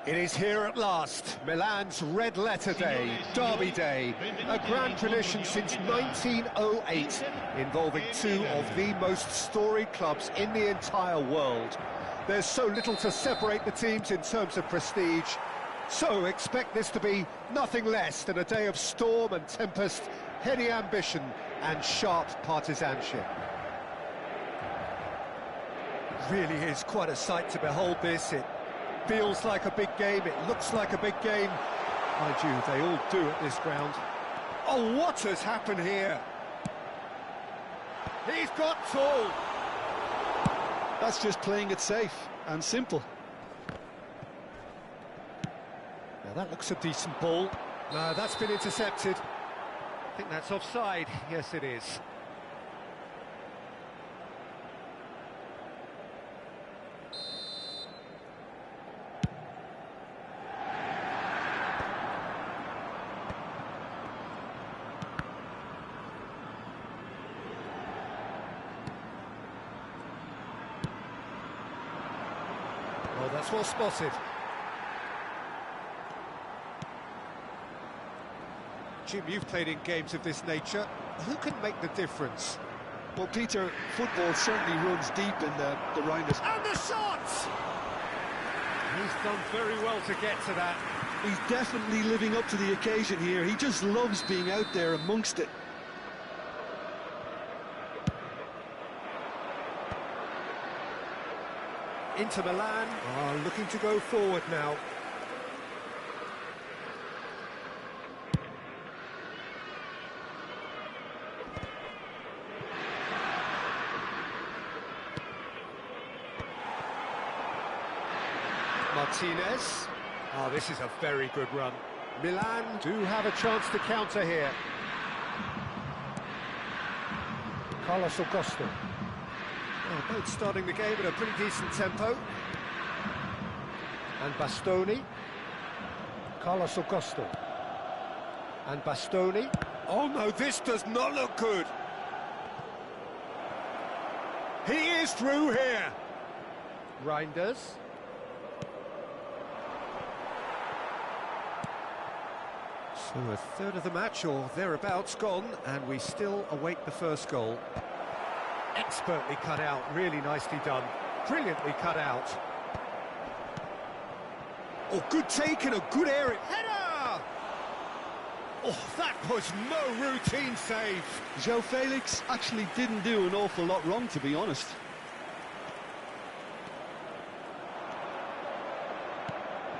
It is here at last, Milan's Red Letter Day, Derby Day, a grand tradition since 1908, involving two of the most storied clubs in the entire world. There's so little to separate the teams in terms of prestige, so expect this to be nothing less than a day of storm and tempest, heady ambition and sharp partisanship. Really is quite a sight to behold this. It feels like a big game, it looks like a big game. Mind you, they all do at this ground. Oh, what has happened here? He's got tall. That's just playing it safe and simple. Now that looks a decent ball. No, that's been intercepted. I think that's offside. Yes, it is. Oh, that's well spotted. Jim, you've played in games of this nature. Who can make the difference? Well, Peter, football certainly runs deep in the rounders. And the shot! He's done very well to get to that. He's definitely living up to the occasion here. He just loves being out there amongst it. Inter Milan are looking to go forward now. Martinez. Oh, this is a very good run. Milan do have a chance to counter here. Carlos Augusto. Oh, both starting the game at a pretty decent tempo. And Bastoni. Carlos Augusto. And Bastoni. Oh no, this does not look good. He is through here. Reinders. So a third of the match, or thereabouts, gone, and we still await the first goal. Expertly cut out, really nicely done. Brilliantly cut out. Oh, good take and a good area. Header! Oh, that was no routine save. João Felix actually didn't do an awful lot wrong, to be honest.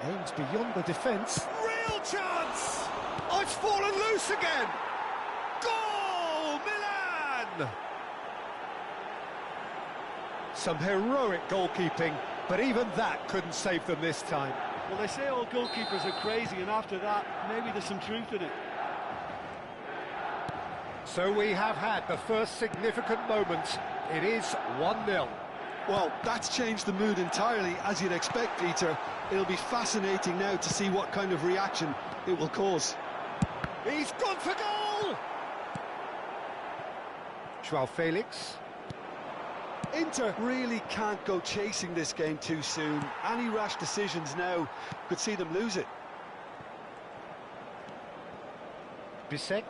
Aims beyond the defence. Real chance! Oh, it's fallen loose again! Goal! Milan! Some heroic goalkeeping, but even that couldn't save them this time. Well, they say all goalkeepers are crazy, and after that, maybe there's some truth in it. So we have had the first significant moment. It is 1-0. Well, that's changed the mood entirely, as you'd expect, Peter. It'll be fascinating now to see what kind of reaction it will cause. He's gone for goal! Joao Felix. Inter really can't go chasing this game too soon. Any rash decisions now could see them lose it. Bisek.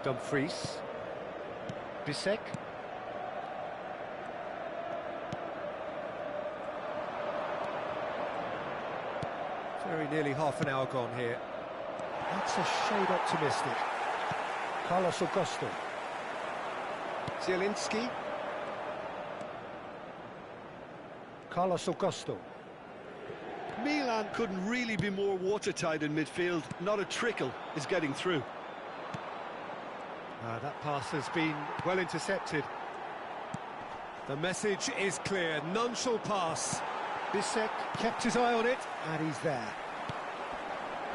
Dumfries. Bisek. Very nearly half an hour gone here. That's a shade optimistic. Carlos Augusto. Zielinski. Carlos Augusto. Milan couldn't really be more watertight in midfield. Not a trickle is getting through. That pass has been well intercepted. The message is clear. None shall pass. Bisek kept his eye on it, and he's there.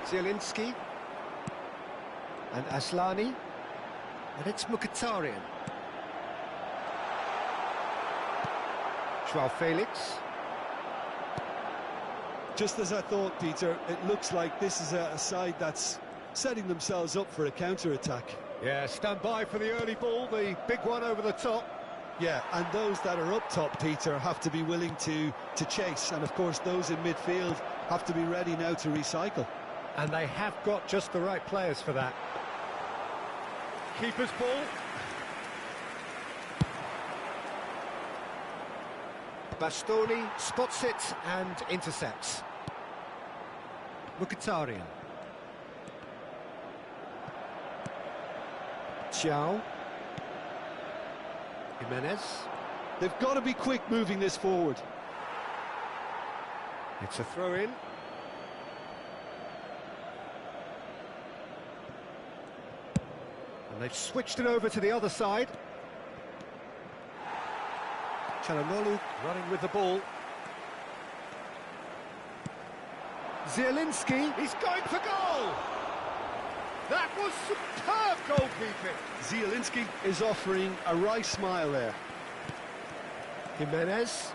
Zielinski. And Aslani. And it's Mkhitaryan. Joao Felix. Just as I thought, Peter, it looks like this is a side that's setting themselves up for a counter-attack. Yeah, stand by for the early ball, the big one over the top. Yeah, and those that are up top, Peter, have to be willing to chase. And, of course, those in midfield have to be ready now to recycle. And they have got just the right players for that. Keeper's ball. Bastoni spots it and intercepts. Mkhitaryan. Thiaw. Jimenez. They've got to be quick moving this forward. It's a throw-in. And they've switched it over to the other side. Çalhanoğlu running with the ball. Zielinski, he's going for goal! That was superb goalkeeping! Zielinski is offering a wry smile there. Jimenez.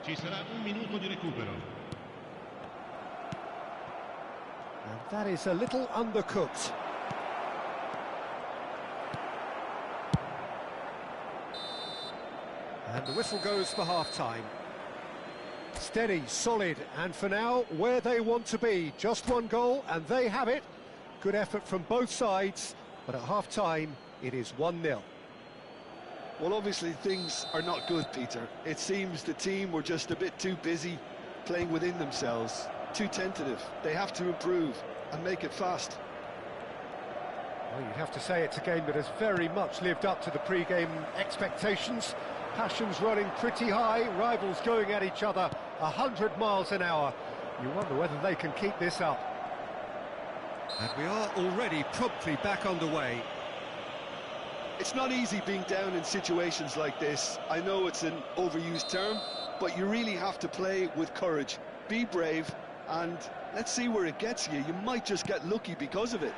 Ci sarà un minuto di recupero. And that is a little undercooked. And the whistle goes for half-time. Steady, solid, and for now, where they want to be. Just one goal, and they have it. Good effort from both sides, but at half-time, it is 1-0. Well, obviously, things are not good, Peter. It seems the team were just a bit too busy playing within themselves, too tentative. They have to improve and make it fast. Well, you'd have to say it's a game that has very much lived up to the pre-game expectations. Passions running pretty high, rivals going at each other 100 miles an hour. You wonder whether they can keep this up. And we are already promptly back underway. It's not easy being down in situations like this. I know it's an overused term, but you really have to play with courage. Be brave, and let's see where it gets you. You might just get lucky because of it.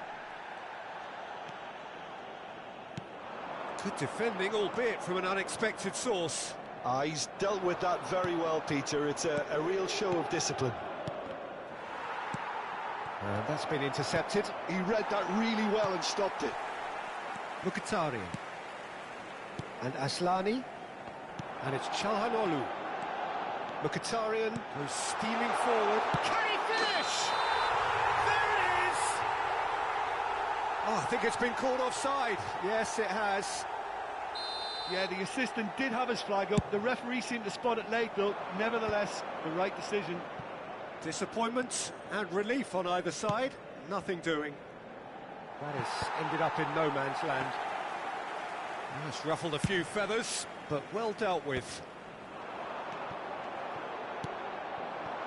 Good defending, albeit from an unexpected source. He's dealt with that very well, Peter. It's a real show of discipline. And that's been intercepted. He read that really well and stopped it. Mkhitaryan. And Aslani. And it's Çalhanoğlu. Mkhitaryan goes steaming forward. Can he finish? There it is! Oh, I think it's been called offside. Yes, it has. Yeah, the assistant did have his flag up. The referee seemed to spot it late, though. Nevertheless, the right decision. Disappointment and relief on either side. Nothing doing. That has ended up in no man's land. It's ruffled a few feathers, but well dealt with.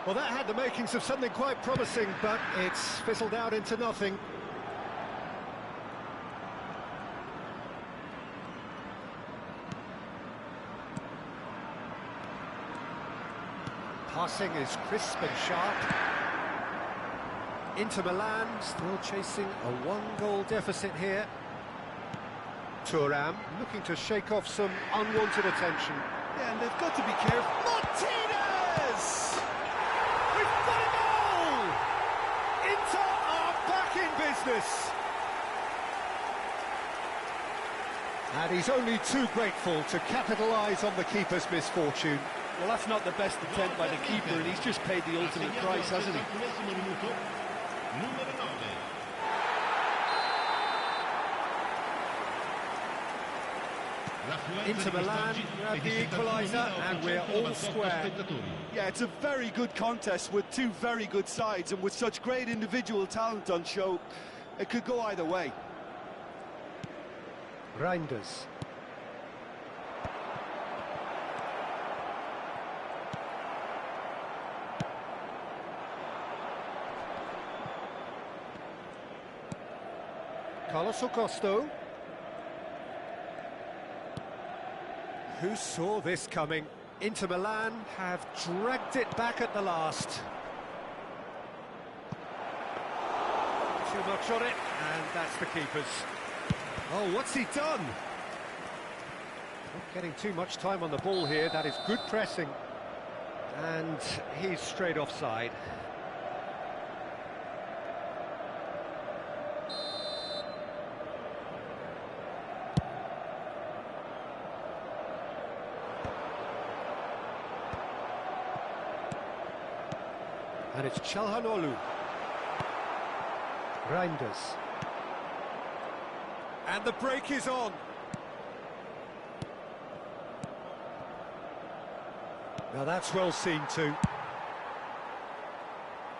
Well, that had the makings of something quite promising, but it's fizzled out into nothing. Passing is crisp and sharp. Inter Milan still chasing a one-goal deficit here. Thuram looking to shake off some unwanted attention. Yeah, and they've got to be careful. Martinez! We've got a goal! Inter are back in business. And he's only too grateful to capitalise on the keeper's misfortune. Well, that's not the best attempt by the keeper, and he's just paid the ultimate price, hasn't he? Inter Milan grab the equaliser, and we're all square. Yeah, it's a very good contest with two very good sides, and with such great individual talent on show, it could go either way. Reinders. Carlos Augusto. Who saw this coming? Inter Milan have dragged it back at the last. Too much on it, and that's the keeper's. Oh, what's he done? Not getting too much time on the ball here. That is good pressing. And he's straight offside. And it's Çalhanoğlu. Reinders. And the break is on. Now that's well seen too.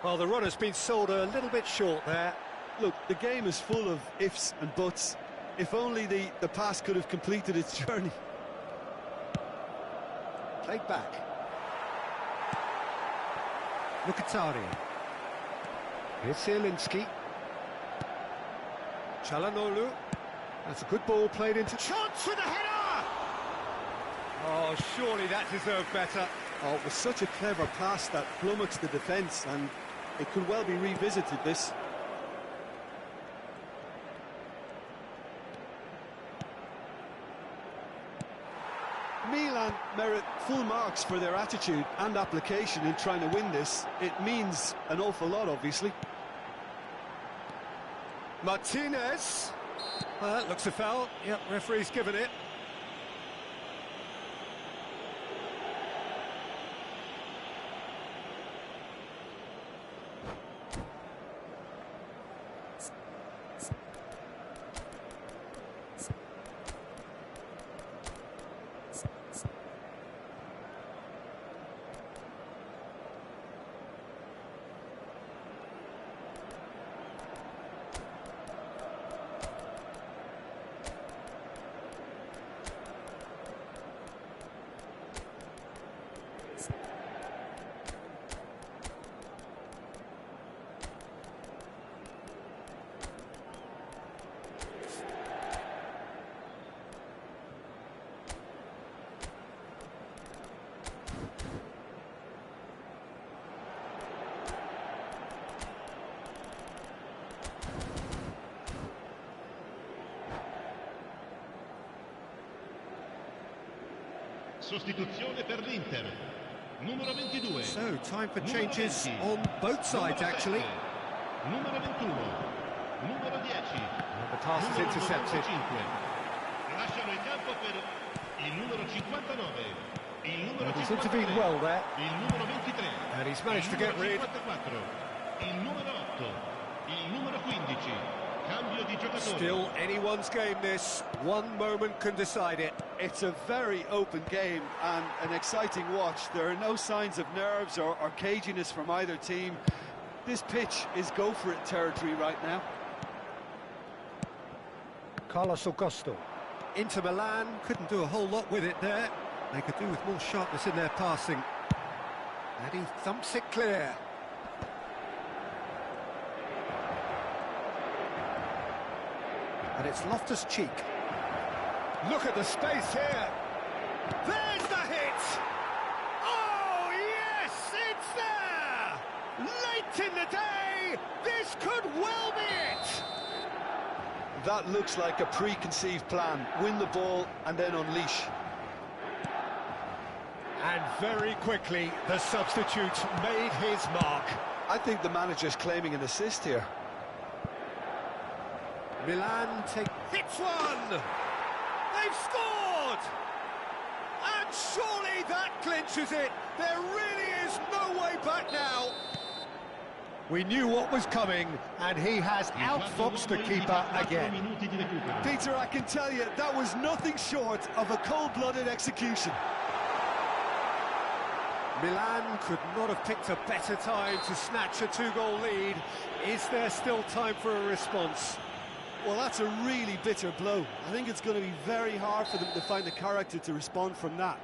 Well, the run has been sold a little bit short there. Look, the game is full of ifs and buts. If only the pass could have completed its journey. Played back. Mkhitaryan. Here's Zielinski. Çalhanoğlu. That's a good ball played into... Chance with a header! Oh, surely that deserved better. Oh, it was such a clever pass that flummoxed the defence, and it could well be revisited, this. Milan merit full marks for their attitude and application in trying to win this. It means an awful lot, obviously. Martinez. Well, that looks a foul. Yep, referee's given it. Sostituzione per l'Inter. Numero 22. So, time for changes on both sides, actually. Numero 21. Numero 10. And the pass is intercepted. Lasciano il campo per il numero 59. Il numero And he's 53. intervened well there. Il numero 23. And he's managed to get rid. 54. Il numero 8. Il numero 15. Cambio di giocatore. Still anyone's game, this. One moment can decide it. It's a very open game and an exciting watch. There are no signs of nerves or caginess from either team. This pitch is go-for-it territory right now. Carlos Augusto. Inter Milan couldn't do a whole lot with it there. They could do with more sharpness in their passing. And he thumps it clear. And it's Loftus-Cheek. Look at the space here. There's the hit! Oh, yes, it's there! Late in the day, this could well be it! That looks like a preconceived plan. Win the ball and then unleash. And very quickly, the substitute made his mark. I think the manager's claiming an assist here. Milan hits one! They've scored! And surely that clinches it. There really is no way back now. We knew what was coming, and he has outfoxed the keeper again. Peter, I can tell you, that was nothing short of a cold-blooded execution. Milan could not have picked a better time to snatch a two-goal lead. Is there still time for a response? Well, that's a really bitter blow. I think it's going to be very hard for them to find the character to respond from that.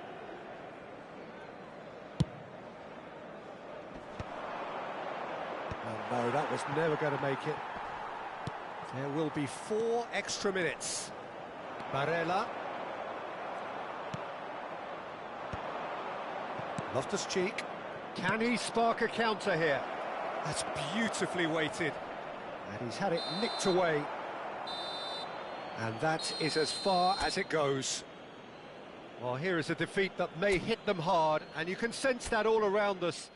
Oh, no, that was never going to make it. There will be 4 extra minutes. Barella. Loftus-Cheek. Can he spark a counter here? That's beautifully weighted. And he's had it nicked away. And that is as far as it goes. Well, here is a defeat that may hit them hard, and you can sense that all around us.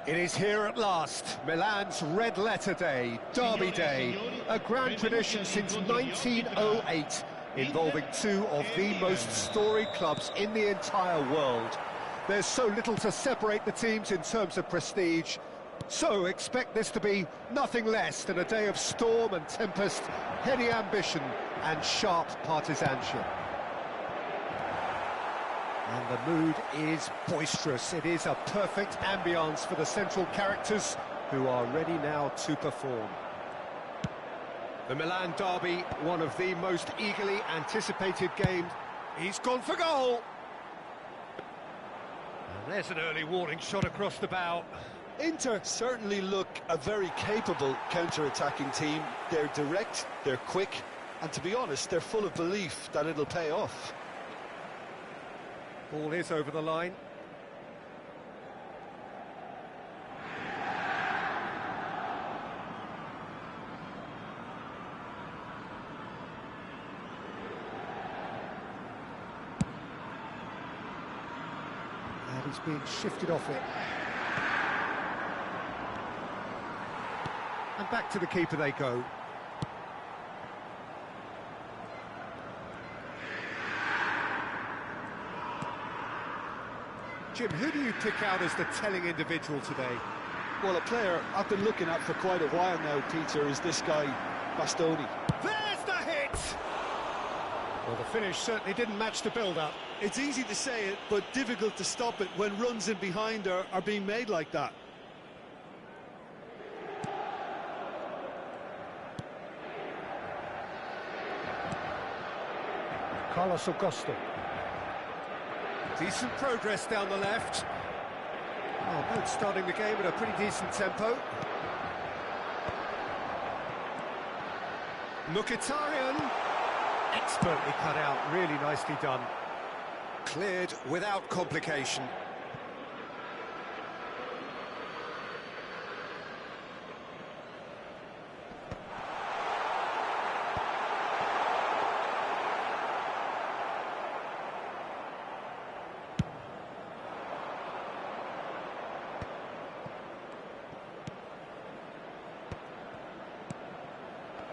It is here at last, Milan's red letter day, Derby Day, a grand tradition since 1908, involving two of the most storied clubs in the entire world. There's so little to separate the teams in terms of prestige, so expect this to be nothing less than a day of storm and tempest, heady ambition and sharp partisanship. And the mood is boisterous. It is a perfect ambience for the central characters who are ready now to perform. The Milan derby, one of the most eagerly anticipated games. He's gone for goal. And there's an early warning shot across the bow. Inter certainly look a very capable counter-attacking team. They're direct, they're quick, and to be honest, they're full of belief that it'll pay off. Ball is over the line. And he's being shifted off it. And back to the keeper they go. Jim, who do you pick out as the telling individual today? Well, a player I've been looking at for quite a while now, Peter, is this guy, Bastoni. There's the hit! Well, the finish certainly didn't match the build-up. It's easy to say it, but difficult to stop it when runs in behind are being made like that. Carlos Augusto. Decent progress down the left. Oh, both starting the game at a pretty decent tempo. Mkhitaryan. Expertly cut out, really nicely done. Cleared without complication.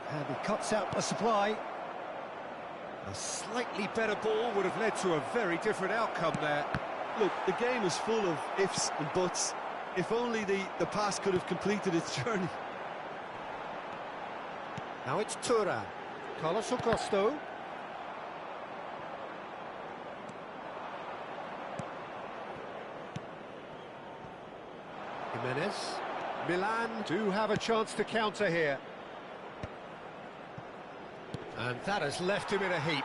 And he cuts out the supply. A slightly better ball would have led to a very different outcome there. Look, the game is full of ifs and buts. If only the pass could have completed its journey. Now it's Thuram. Carlos Augusto. Jimenez. Milan do have a chance to counter here. And that has left him in a heap.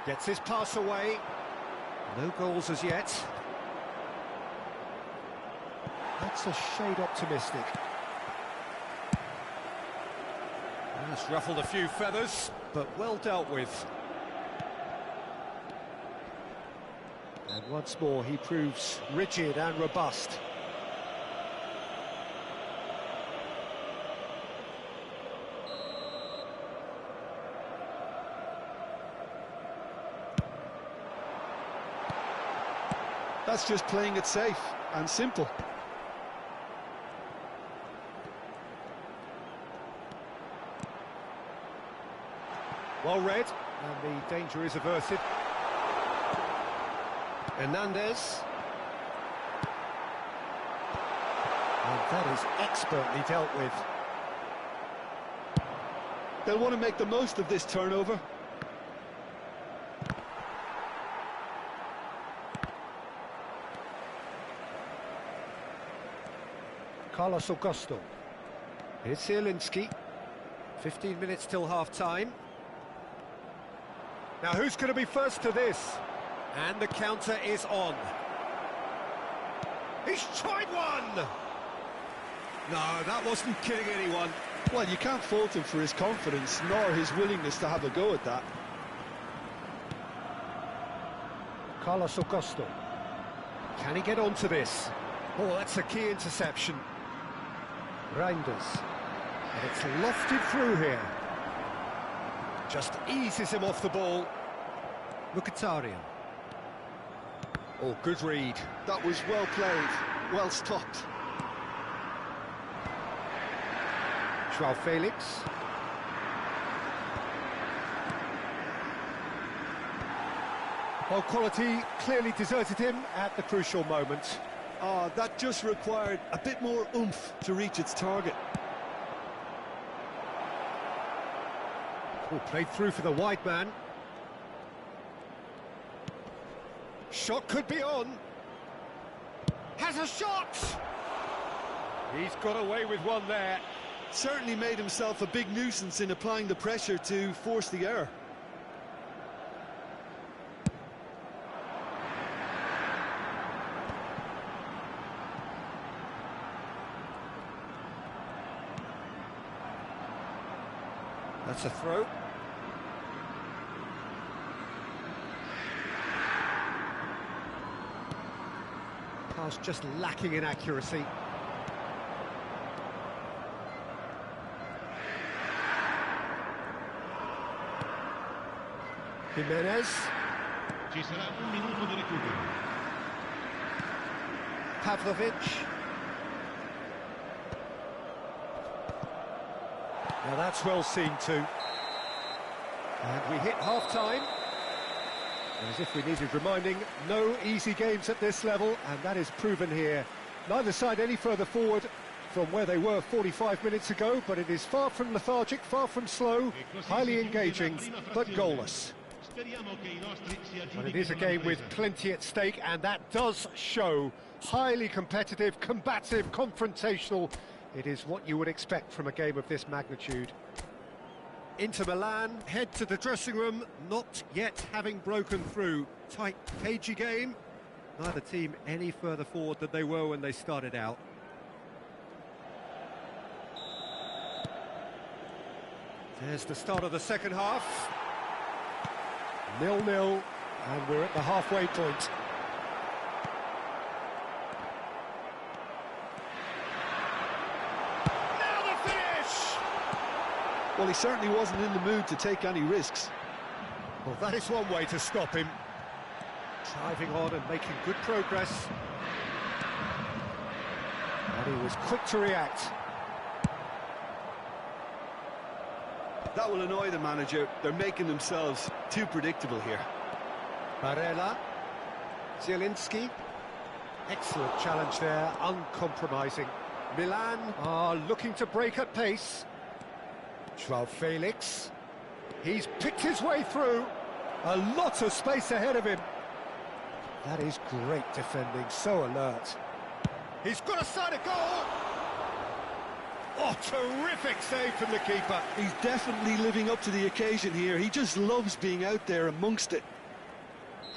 Gets his pass away. No goals as yet. That's a shade optimistic. That's ruffled a few feathers, but well dealt with. And once more he proves rigid and robust. That's just playing it safe and simple. Well read, and the danger is averted. Hernandez. And that is expertly dealt with. They'll want to make the most of this turnover. Carlos Augusto. Here's Zielinski. 15 minutes till half-time. Now who's going to be first to this? And the counter is on. He's tried one! No, that wasn't kidding anyone. Well, you can't fault him for his confidence, nor his willingness to have a go at that. Carlos Augusto. Can he get onto this? Oh, that's a key interception. Reinders. And it's lofted through here. Just eases him off the ball. Mkhitaryan. Oh, good read. That was well played, well stopped. Joao Felix. Well, quality clearly deserted him at the crucial moment. That just required a bit more oomph to reach its target. Oh, played through for the wide man. Shot could be on. Has a shot! He's got away with one there. Certainly made himself a big nuisance in applying the pressure to force the error. That's a throw. Pass just lacking in accuracy. Jimenez. Ci sarà un minuto di recupero. Pavlovic. Now that's well seen too. And we hit half-time. As if we needed reminding, no easy games at this level, and that is proven here. Neither side any further forward from where they were 45 minutes ago, but it is far from lethargic, far from slow, highly engaging, but goalless. But it is a game with plenty at stake, and that does show. Highly competitive, combative, confrontational. It is what you would expect from a game of this magnitude. Inter Milan head to the dressing room, not yet having broken through. Tight, cagey game. Neither team any further forward than they were when they started out. There's the start of the second half. 0-0, and we're at the halfway point. Well, he certainly wasn't in the mood to take any risks. Well, that is one way to stop him. Driving on and making good progress. And he was quick to react. That will annoy the manager. They're making themselves too predictable here. Barella. Zielinski. Excellent challenge there, uncompromising. Milan are looking to break at pace. Joao Felix. He's picked his way through. A lot of space ahead of him. That is great defending, so alert. He's got a side of goal. Oh, terrific save from the keeper. He's definitely living up to the occasion here. He just loves being out there amongst it.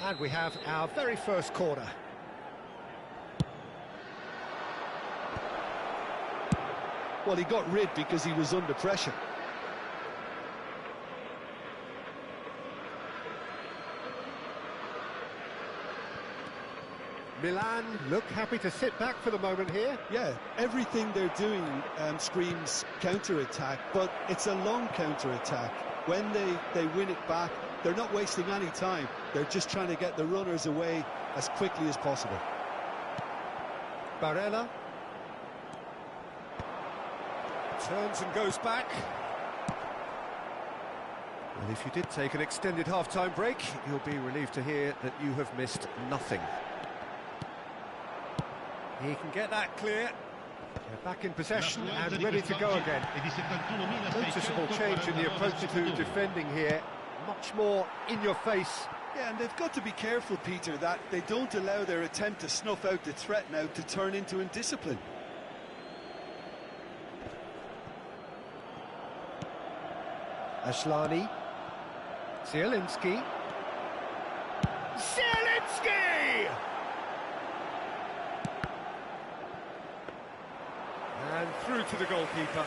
And we have our very first corner. Well, he got rid because he was under pressure. Milan look happy to sit back for the moment here. Yeah, everything they're doing screams counter-attack, but it's a long counter-attack. When they win it back, they're not wasting any time. They're just trying to get the runners away as quickly as possible. Barella. Turns and goes back. Well, if you did take an extended half-time break, you'll be relieved to hear that you have missed nothing. He can get that clear. They're back in possession and ready to go again. Noticeable change in the approach to defending here. Much more in your face. Yeah, and they've got to be careful, Peter, that they don't allow their attempt to snuff out the threat now to turn into indiscipline. Ashlani. Zielinski. Zielinski! And through to the goalkeeper.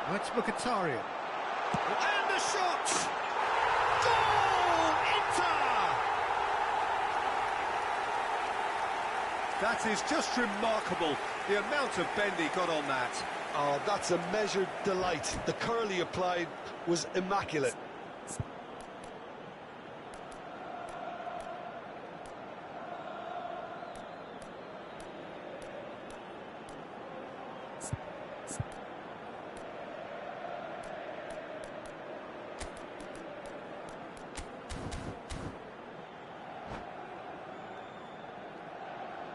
Let's look at Mkhitaryan. And the shot! Goal! Inter! That is just remarkable, the amount of bend he got on that. Oh, that's a measured delight. The curl he applied was immaculate.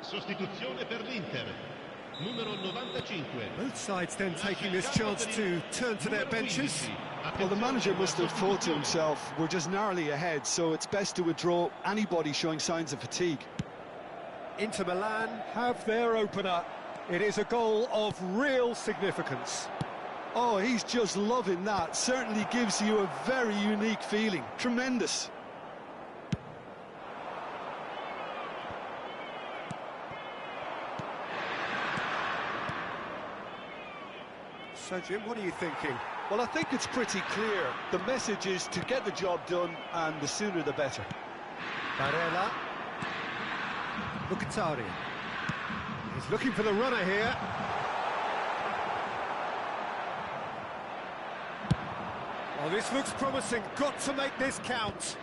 Sostituzione per l'Inter. Numero 95. Both sides then taking this chance to turn to their benches. Well, the manager must have thought to himself, we're just narrowly ahead, so it's best to withdraw anybody showing signs of fatigue. Inter Milan have their opener. It is a goal of real significance. Oh, he's just loving that. Certainly gives you a very unique feeling. Tremendous. So, Jim, what are you thinking? Well, I think it's pretty clear. The message is to get the job done, and the sooner the better. Barella. Mkhitaryan. He's looking for the runner here. Oh, this looks promising. Got to make this count.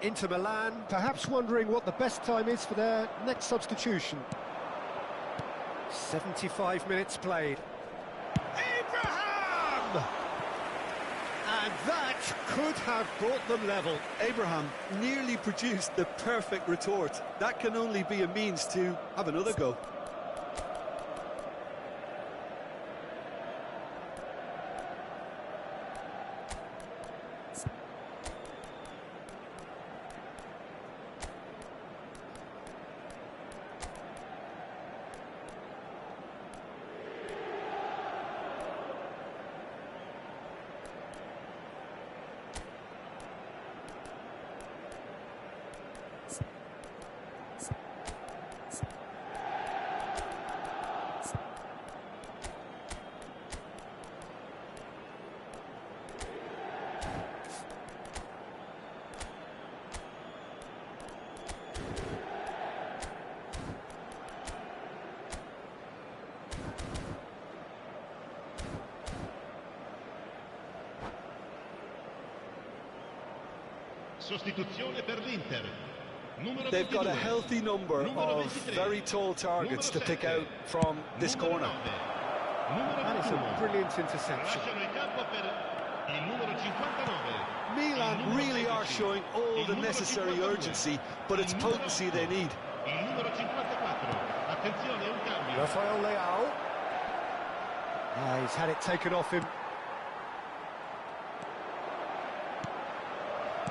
Inter Milan, perhaps wondering what the best time is for their next substitution. 75 minutes played. Abraham! And that could have brought them level. Abraham nearly produced the perfect retort. That can only be a means to have another go. Sostituzione per l'Inter. They've got a healthy number of very tall targets to pick out from this corner. That is a brilliant interception. Milan really are showing all the necessary urgency, but it's potency they need. Rafael Leao. He's had it taken off him.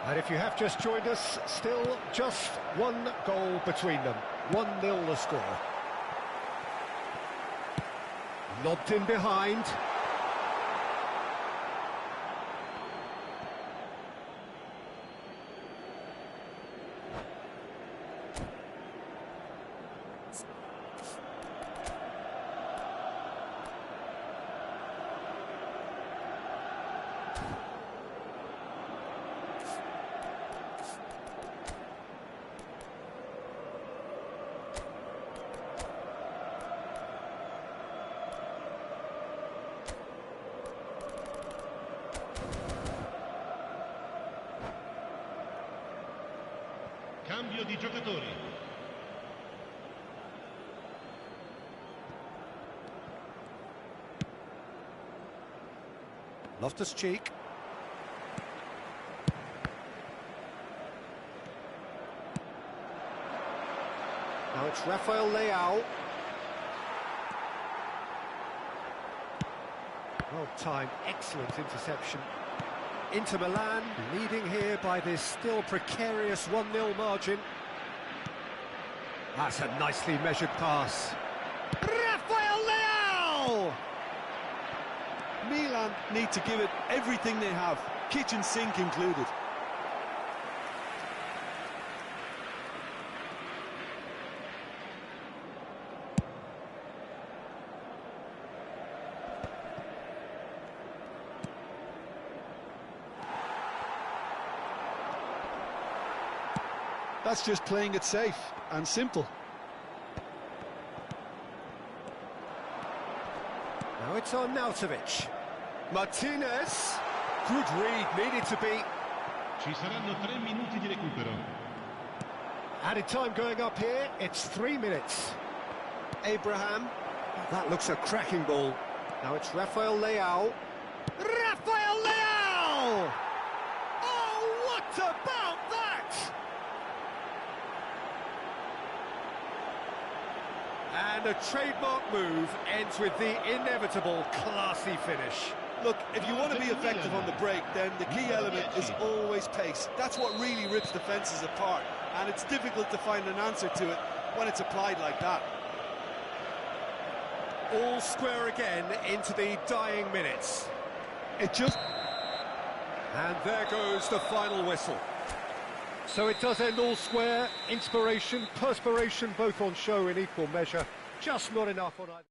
And if you have just joined us, still just one goal between them. 1-0 the score. Lobbed in behind. Cambio di giocatori. Loftus-Cheek. Now it's Rafael Leao. Well timed, excellent interception. Inter Milan leading here by this still precarious 1-0 margin. That's a nicely measured pass. Rafael Leao! Milan need to give it everything they have, kitchen sink included. That's just playing it safe and simple. Now it's on Nautovic. Martinez. Good read, needed to be. Ci saranno 3 minuti di recupero. Added time going up here, it's 3 minutes. Abraham, that looks a cracking ball. Now it's Rafael Leao. Rafael Leao! Oh, what about that? And a trademark move ends with the inevitable classy finish. Look, if you want to be effective on the break, then the key element is always pace. That's what really rips defences apart, and it's difficult to find an answer to it when it's applied like that. All square again into the dying minutes. It just... And there goes the final whistle. So it does end all square. Inspiration, perspiration, both on show in equal measure. Just not enough on either.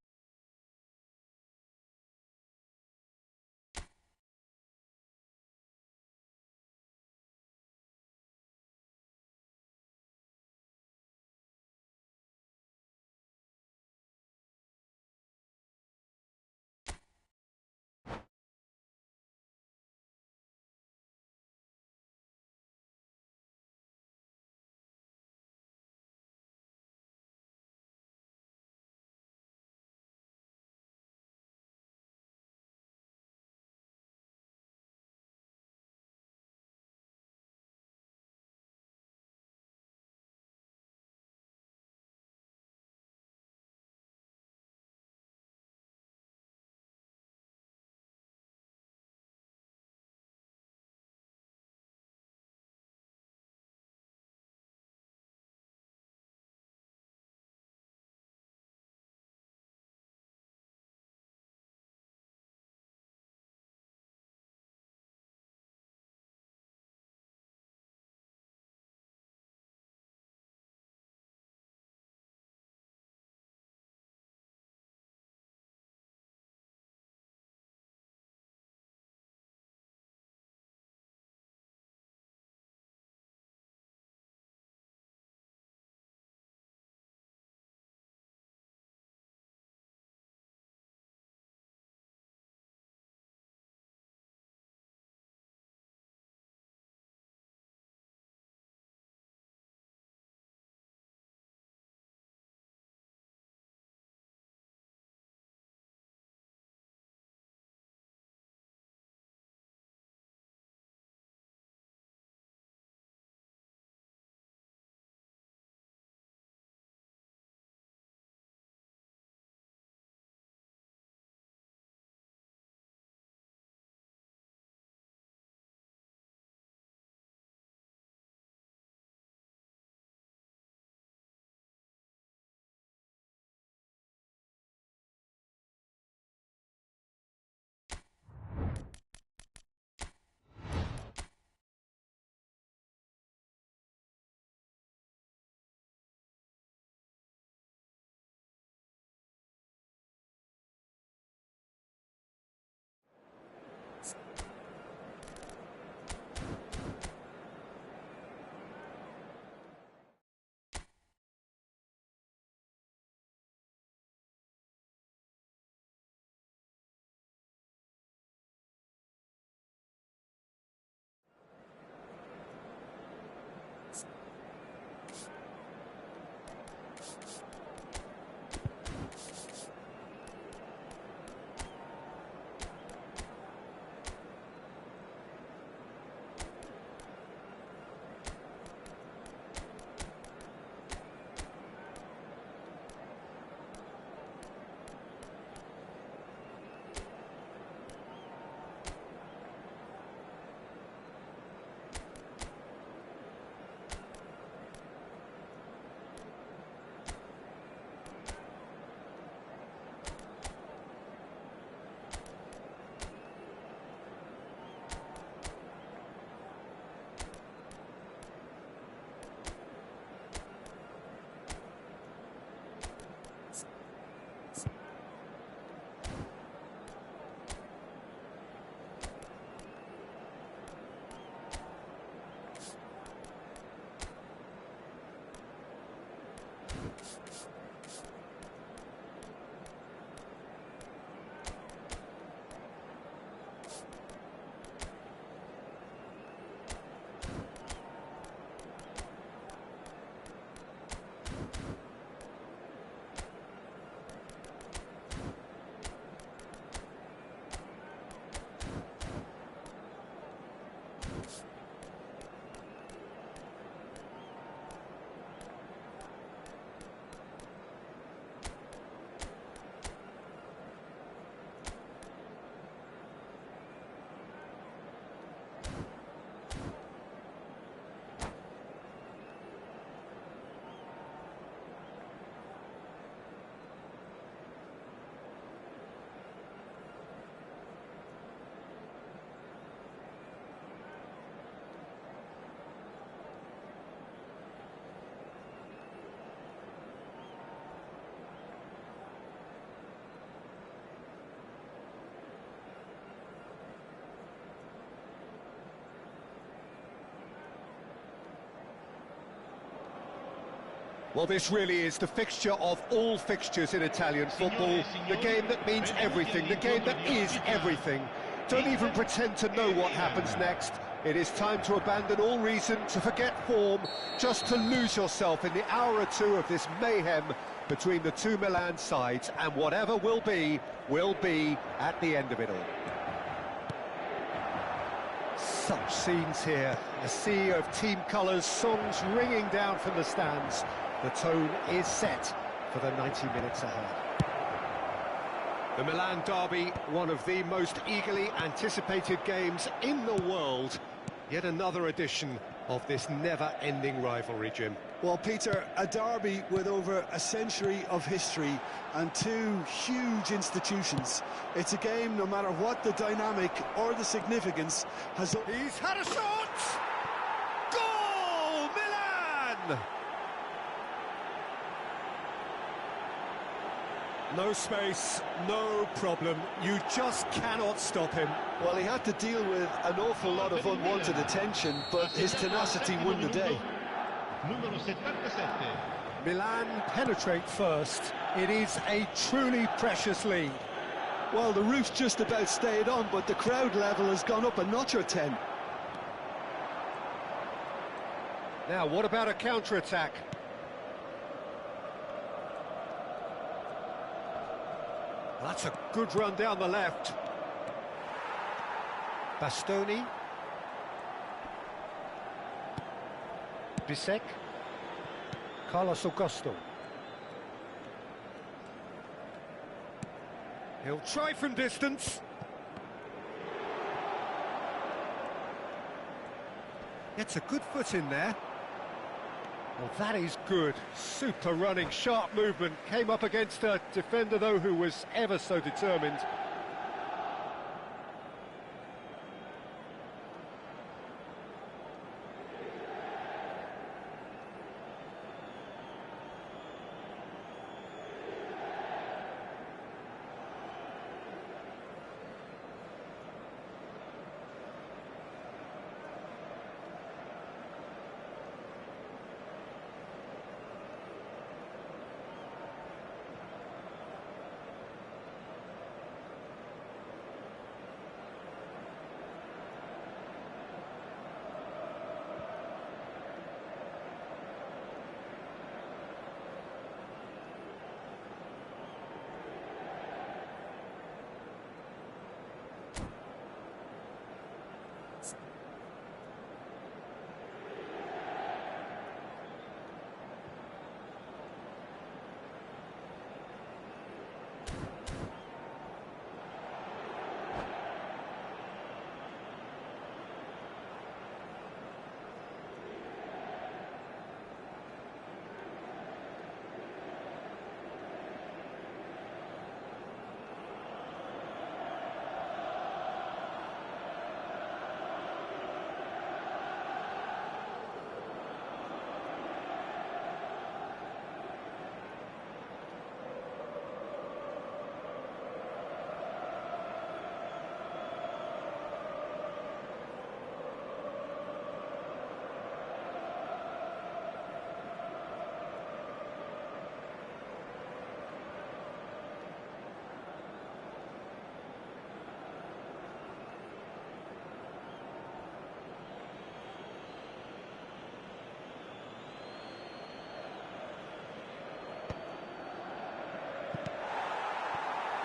Well, this really is the fixture of all fixtures in Italian football. The game that means everything, the game that is everything. Don't even pretend to know what happens next. It is time to abandon all reason, to forget form, just to lose yourself in the hour or two of this mayhem between the two Milan sides, and whatever will be at the end of it all. Such scenes here, a sea of team colours, songs ringing down from the stands. The tone is set for the 90 minutes ahead. The Milan derby, one of the most eagerly anticipated games in the world. Yet another edition of this never-ending rivalry, Jim. Well, Peter, a derby with over a century of history and two huge institutions. It's a game, no matter what the dynamic or the significance, has... He's had a shot! Goal! Milan! No space, no problem. You just cannot stop him. Well, he had to deal with an awful lot of unwanted attention, but his tenacity won the day. Numero 77. Milan penetrate first. It is a truly precious lead. Well, the roof's just about stayed on, but the crowd level has gone up a notch or 10. Now, what about a counter-attack? That's a good run down the left. Bastoni. Bisek. Carlos Augusto. He'll try from distance. Gets a good foot in there. Well, that is good. Super running, sharp movement. Came up against a defender, though, who was ever so determined.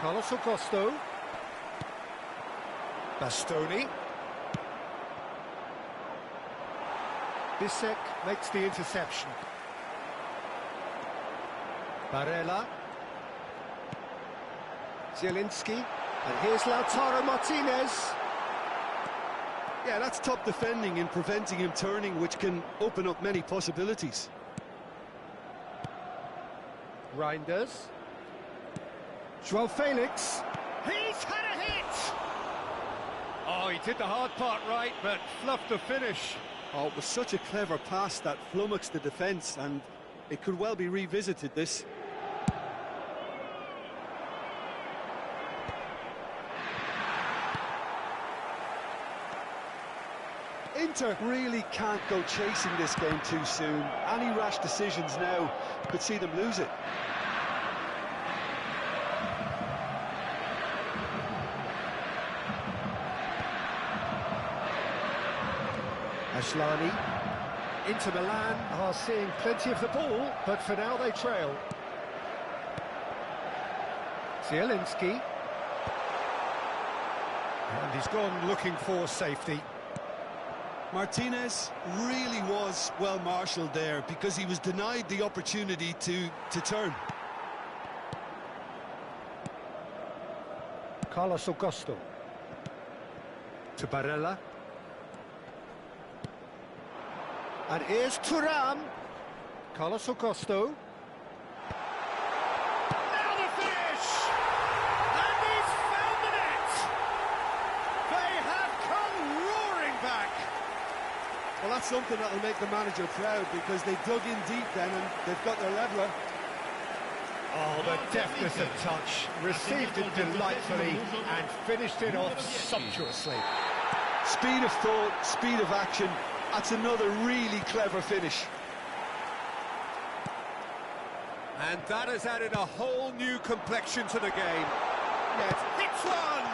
Carlos Augusto. Bastoni. Bisek makes the interception. Barella. Zielinski. And here's Lautaro Martinez. Yeah, that's top defending and preventing him turning, which can open up many possibilities. Reinders. Joao Felix. He's had a hit! Oh, he did the hard part right, but fluffed the finish. Oh, it was such a clever pass that flummoxed the defence, and it could well be revisited, this. Inter really can't go chasing this game too soon. Any rash decisions now could see them lose it. Ashlani. Inter Milan are seeing plenty of the ball, but for now they trail. Zielinski. And he's gone looking for safety. Martinez really was well marshalled there because he was denied the opportunity to turn. Carlos Augusto. To Barella. And here's Thuram. Carlos Augusto. Now the finish! And he's found the net! They have come roaring back! Well, that's something that'll make the manager proud because they dug in deep then and they've got their leveller. Oh, the deftness of touch. Received it delightfully and finished it off sumptuously. Speed of thought, speed of action. That's another really clever finish. And that has added a whole new complexion to the game. Yet hits one!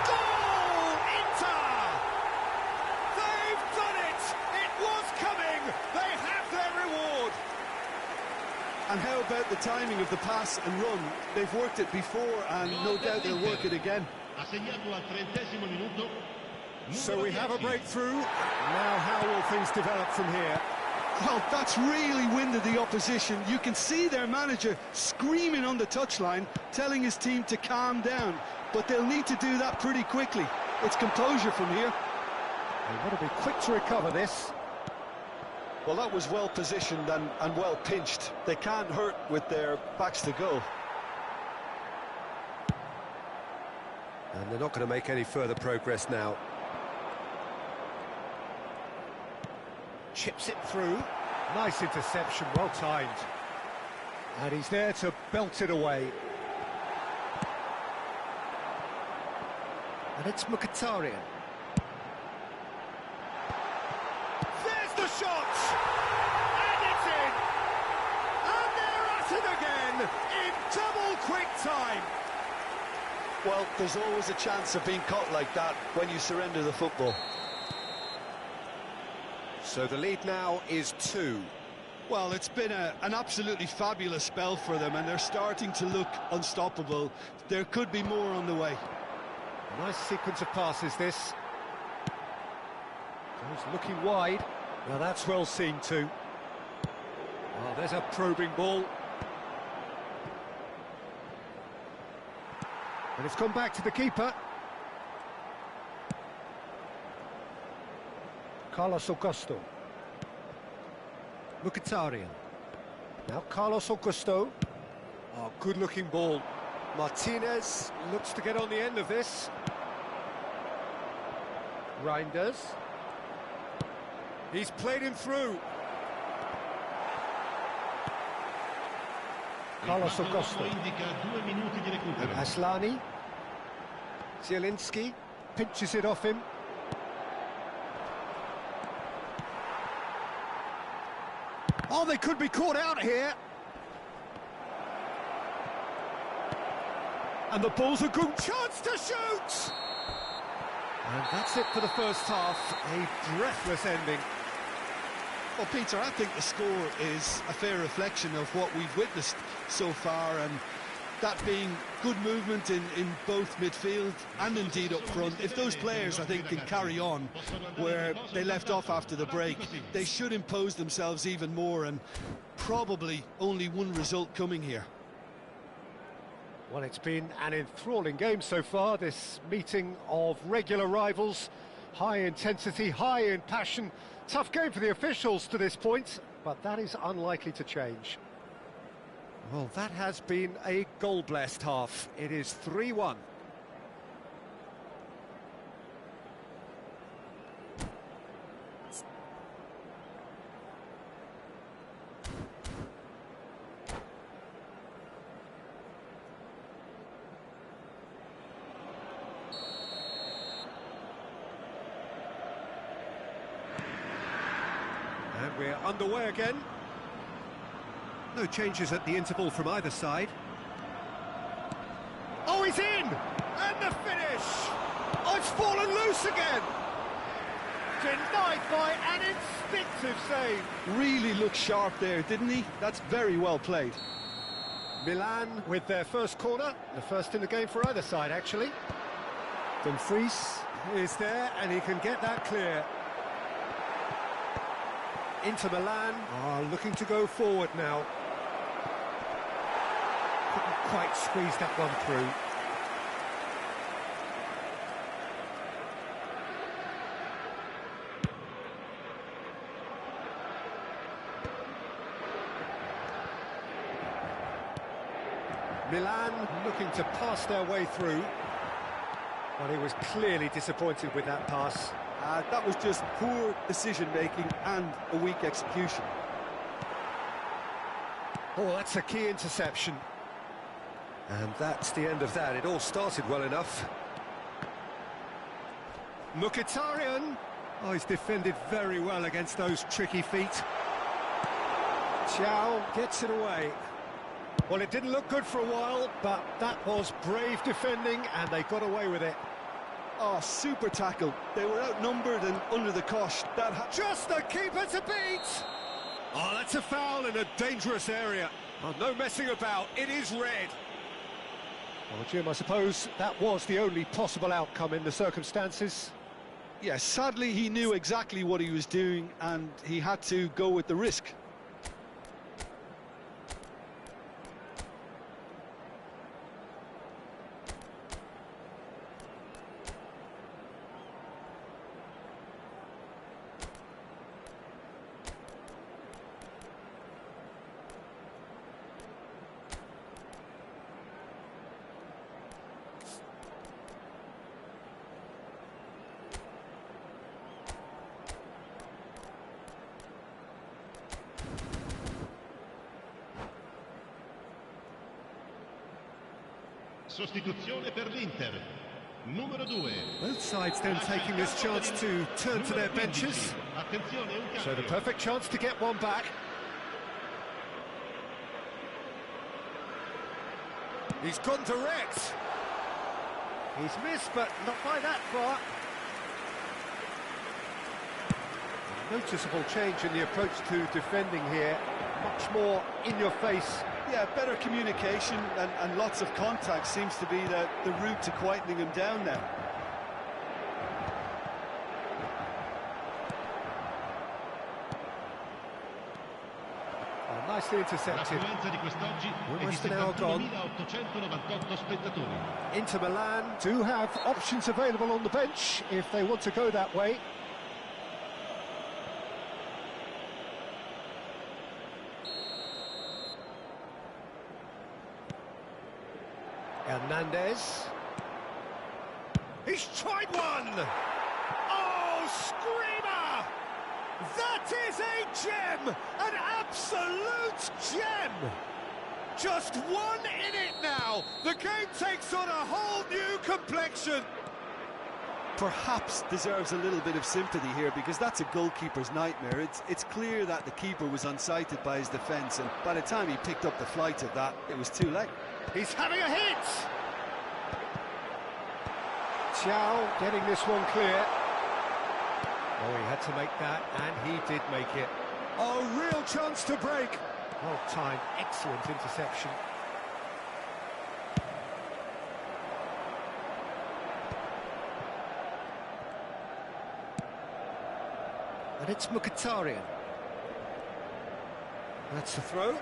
Goal! Inter! They've done it! It was coming! They have their reward! And how about the timing of the pass and run? They've worked it before and no doubt they'll work it again. So we have a breakthrough. Now how will things develop from here? Well, that's really winded the opposition. You can see their manager screaming on the touchline, telling his team to calm down. But they'll need to do that pretty quickly. It's composure from here. They've got to be quick to recover this. Well, that was well positioned and well pinched. They can't hurt with their backs to goal. And they're not going to make any further progress now. Chips it through. Nice interception, well timed. And he's there to belt it away. And it's Mkhitaryan. There's the shot! And it's in! And they're at it again in double quick time! Well, there's always a chance of being caught like that when you surrender the football. So the lead now is 2. Well, it's been an absolutely fabulous spell for them, and they're starting to look unstoppable. There could be more on the way. Nice sequence of passes, this. Goes looking wide. Now that's well seen too. Oh, there's a probing ball. And it's gone back to the keeper. Carlos Augusto. Mkhitaryan. Now Carlos Augusto. Oh, good-looking ball. Martinez looks to get on the end of this. Reinders. He's played him through. Carlos Augusto. And Ashlani. Zielinski pinches it off him. Oh, they could be caught out here. And the ball's a good chance to shoot! And that's it for the first half. A breathless ending. Well, Peter, I think the score is a fair reflection of what we've witnessed so far, and that being good movement in both midfield and indeed up front. If those players, I think, can carry on where they left off after the break, they should impose themselves even more, and probably only one result coming here. Well, it's been an enthralling game so far, this meeting of regular rivals. High intensity, high in passion. Tough game for the officials to this point, but that is unlikely to change. Well, that has been a goal-blessed half. It is 3-1. And we're underway again. No changes at the interval from either side. Oh, he's in! And the finish! Oh, it's fallen loose again! Denied by an instinctive save. Really looked sharp there, didn't he? That's very well played. Milan with their first corner, the first in the game for either side, actually. Dumfries is there, and he can get that clear. Inter Milan are looking to go forward now. Couldn't quite squeeze that one through. Milan looking to pass their way through. But he was clearly disappointed with that pass. That was just poor decision-making and a weak execution. Oh, that's a key interception. And that's the end of that. It all started well enough. Mkhitaryan. Oh, he's defended very well against those tricky feet. Chow gets it away. Well, it didn't look good for a while, but that was brave defending, and they got away with it. Oh, super tackle. They were outnumbered and under the cosh. Just the keeper to beat! Oh, that's a foul in a dangerous area. Oh, no messing about, it is red. Well, Jim, I suppose that was the only possible outcome in the circumstances. Yes, sadly he knew exactly what he was doing and he had to go with the risk. Sostituzione per l'Inter. Numero 2. Both sides then taking this chance to turn to their benches. So the perfect chance to get one back. He's gone direct. He's missed, but not by that far. Noticeable change in the approach to defending here. Much more in your face. Yeah, better communication and lots of contact seems to be the route to quietening him down now. Oh, nicely intercepted. Almost an hour gone. Inter Milan do have options available on the bench if they want to go that way. Hernandez. He's tried one! Oh, screamer! That is a gem! An absolute gem! Just one in it now! The game takes on a whole new complexion! Perhaps deserves a little bit of sympathy here because that's a goalkeeper's nightmare. It's clear that the keeper was unsighted by his defence, and by the time he picked up the flight of that, it was too late. He's having a hit! Chow getting this one clear. Oh, he had to make that, and he did make it. Oh, real chance to break. Well timed, excellent interception. And it's Mkhitaryan. That's the throw.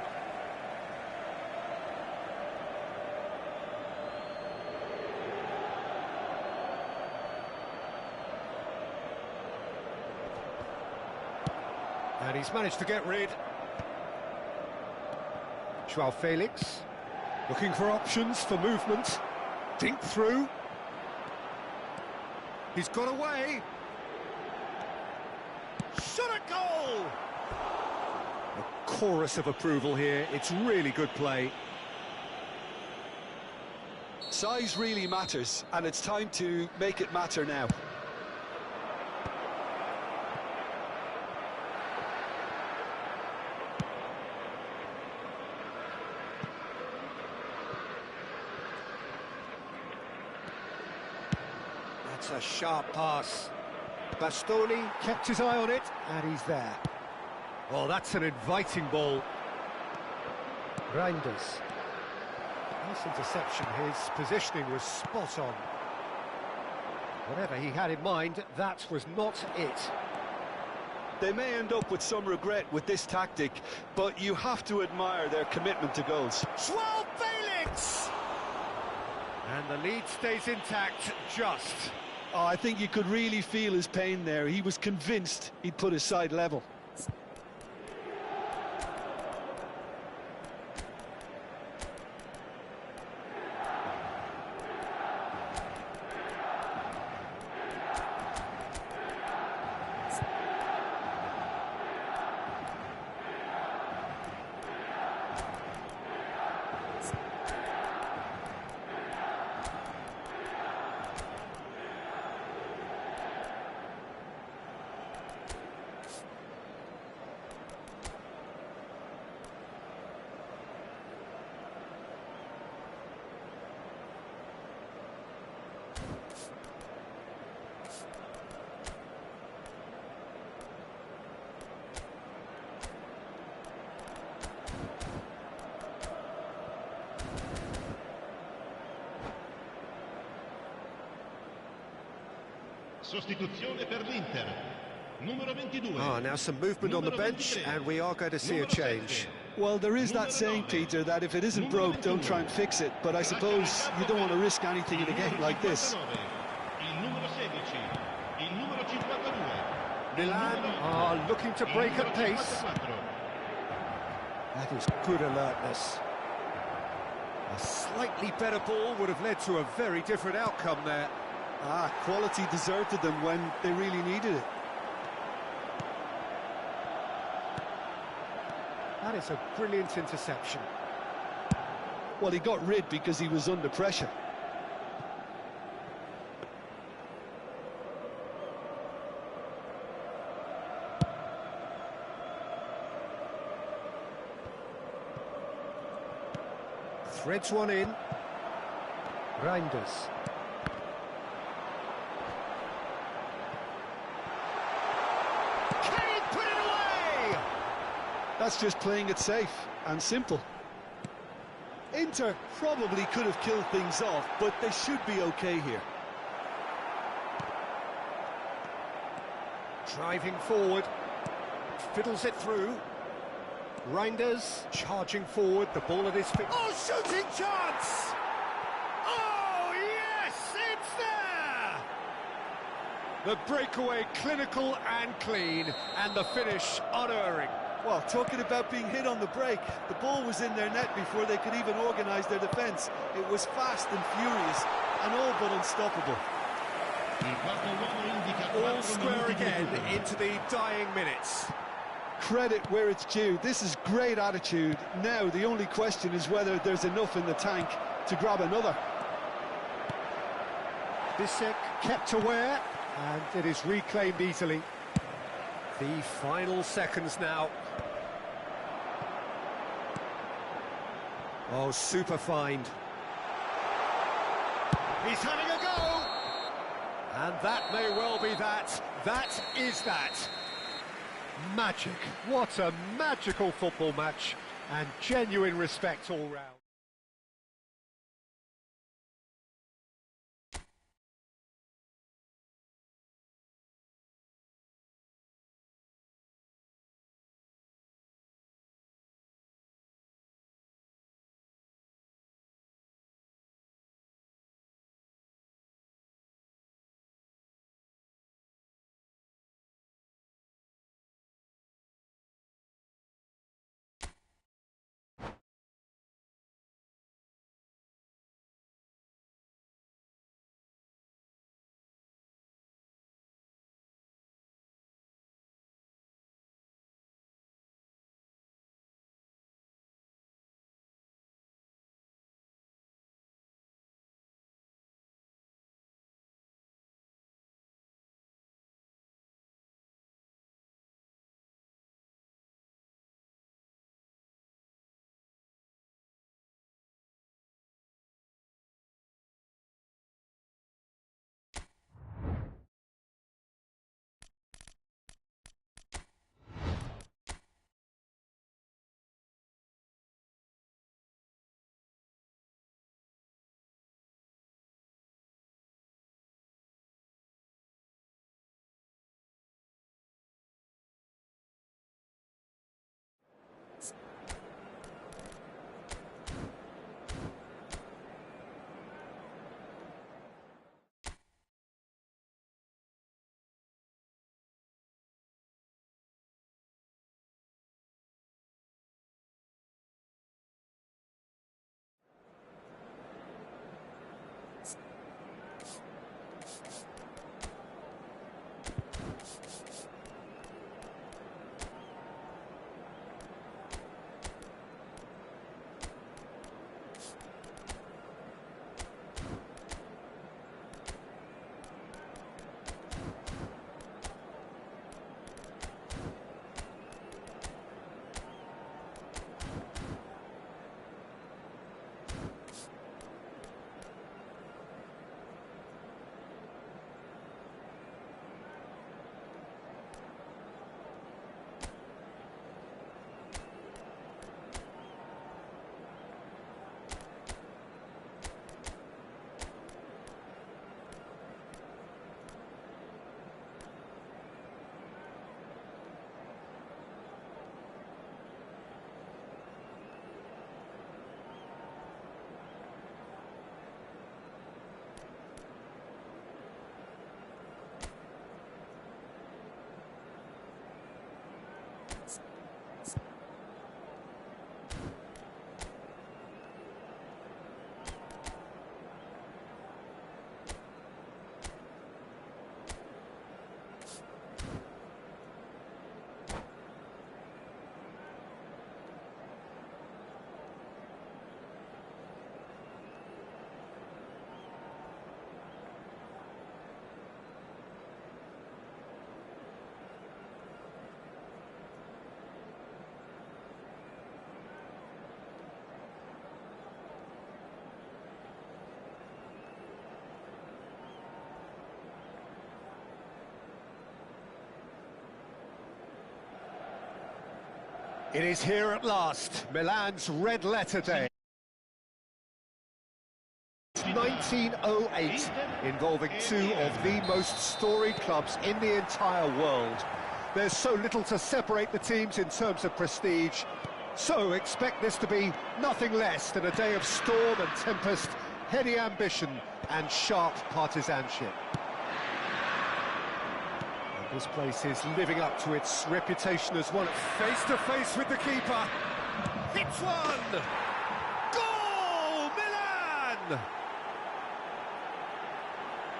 And he's managed to get rid. Joao Felix, looking for options for movement. Dink through. He's got away. Shot a goal! A chorus of approval here. It's really good play. Size really matters, and it's time to make it matter now. That's a sharp pass. Bastoni kept his eye on it, and he's there. Oh, that's an inviting ball. Reinders. Nice interception. His positioning was spot on. Whatever he had in mind, that was not it. They may end up with some regret with this tactic, but you have to admire their commitment to goals. João Felix! And the lead stays intact, just. Oh, I think you could really feel his pain there. He was convinced he'd put his side level. Sostituzione per l'Inter. Numero 22. Now some movement on the bench, and we are going to see a change. Well, there is that saying, Peter, that if it isn't broke, don't try and fix it. But I suppose you don't want to risk anything in a game like this. Il numero 16. Il numero 52. Milan are looking to break at pace. That is good alertness. A slightly better ball would have led to a very different outcome there. Quality deserted them when they really needed it. That is a brilliant interception. Well, he got rid because he was under pressure. Threads one in. Reinders. That's just playing it safe and simple. Inter probably could have killed things off, but they should be okay here. Driving forward. Fiddles it through. Reinders charging forward, the ball at his feet. Oh, shooting chance! Oh, yes, it's there! The breakaway clinical and clean, and the finish unerring. Well, talking about being hit on the break, the ball was in their net before they could even organise their defence. It was fast and furious, and all but unstoppable. All square again into the dying minutes. Credit where it's due. This is great attitude. Now, the only question is whether there's enough in the tank to grab another. Bissek kept aware, and it is reclaimed easily. The final seconds now. Oh, super find. He's having a go! And that may well be that. That is that. Magic. What a magical football match. And genuine respect all round. It is here at last, Milan's red letter day. 1908, involving two of the most storied clubs in the entire world. There's so little to separate the teams in terms of prestige, so expect this to be nothing less than a day of storm and tempest, heady ambition and sharp partisanship. And this place is living up to its reputation as one face-to-face with the keeper. Hits one! Goal, Milan!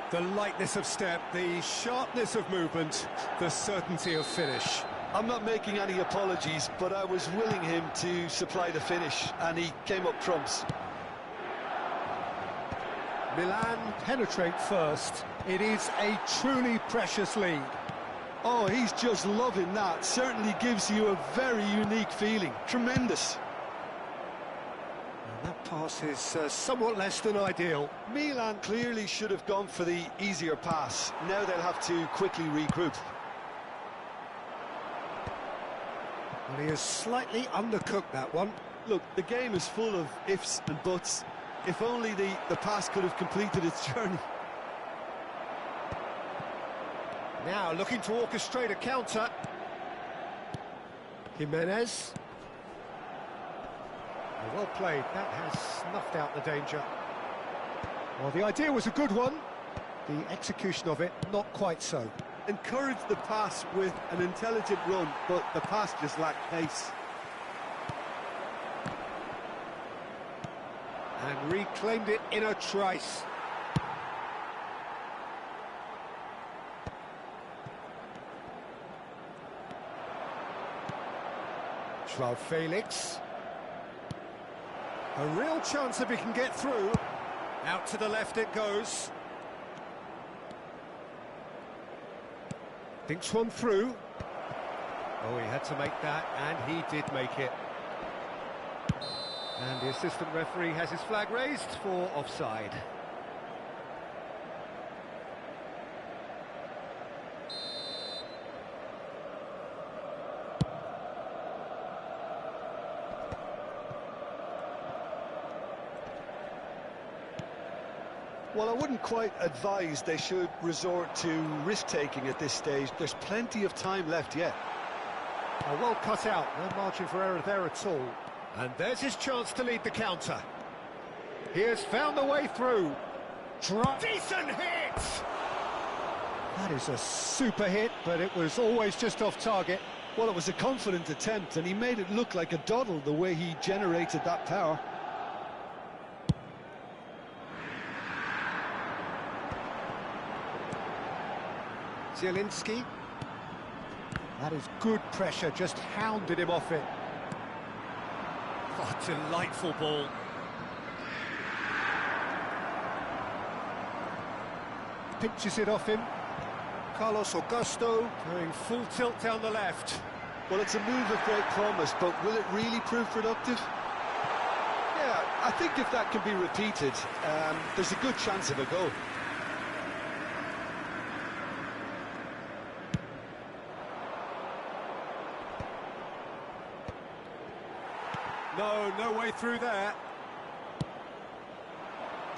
The lightness of step, the sharpness of movement, the certainty of finish. I'm not making any apologies, but I was willing him to supply the finish, and he came up trumps. Milan penetrate first. It is a truly precious lead. Oh, he's just loving that. Certainly gives you a very unique feeling. Tremendous. That pass is somewhat less than ideal. Milan clearly should have gone for the easier pass. Now they'll have to quickly regroup. Well, he has slightly undercooked that one. Look, the game is full of ifs and buts. If only the pass could have completed its journey. Now looking to orchestrate a counter. Jimenez. Well played, that has snuffed out the danger. Well, the idea was a good one, the execution of it not quite so. Encouraged the pass with an intelligent run, but the pass just lacked pace. And reclaimed it in a trice. Joao Felix. A real chance if he can get through. Out to the left it goes. Thinks one through. Oh, he had to make that, and he did make it. And the assistant referee has his flag raised for offside. Well, I wouldn't quite advise they should resort to risk-taking at this stage. There's plenty of time left yet. Well cut out, no margin for error there at all. And there's his chance to lead the counter. He has found the way through. Decent hit! That is a super hit, but it was always just off target. Well, it was a confident attempt, and he made it look like a doddle the way he generated that power. Zielinski. That is good pressure, just hounded him off it. Oh, delightful ball. Pinches it off him. Carlos Augusto going full tilt down the left. Well, it's a move of great promise, but will it really prove productive? Yeah, I think if that can be repeated, there's a good chance of a goal. No way through there.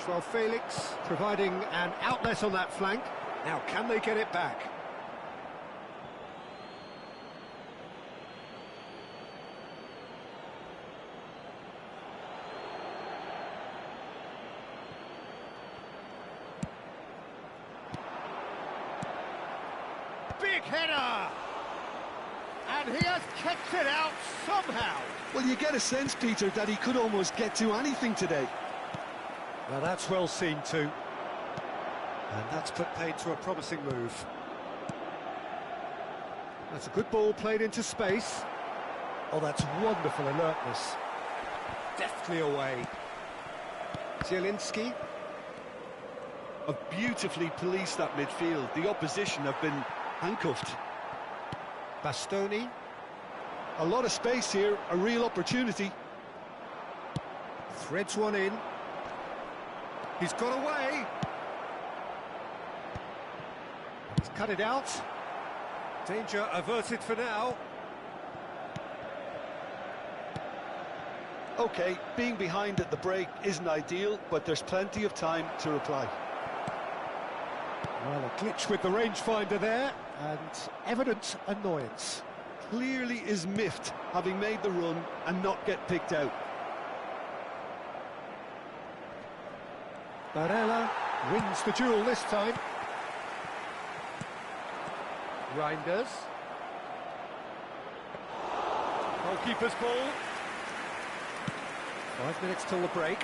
Joao Felix providing an outlet on that flank. Now, can they get it back? Big header! And he has kept it out somehow. Well, you get a sense, Peter, that he could almost get to anything today. Well, that's well seen too. And that's put paid to a promising move. That's a good ball played into space. Oh, that's wonderful alertness. Deftly away. Zielinski. Have beautifully policed that midfield. The opposition have been handcuffed. Bastoni. A lot of space here, a real opportunity. Threads one in. He's got away. He's cut it out. Danger averted for now. OK, being behind at the break isn't ideal, but there's plenty of time to reply. Well, a glitch with the rangefinder there, and evident annoyance. Clearly is miffed, having made the run and not get picked out. Barella wins the duel this time. Reinders. Goalkeeper's ball. 5 minutes till the break.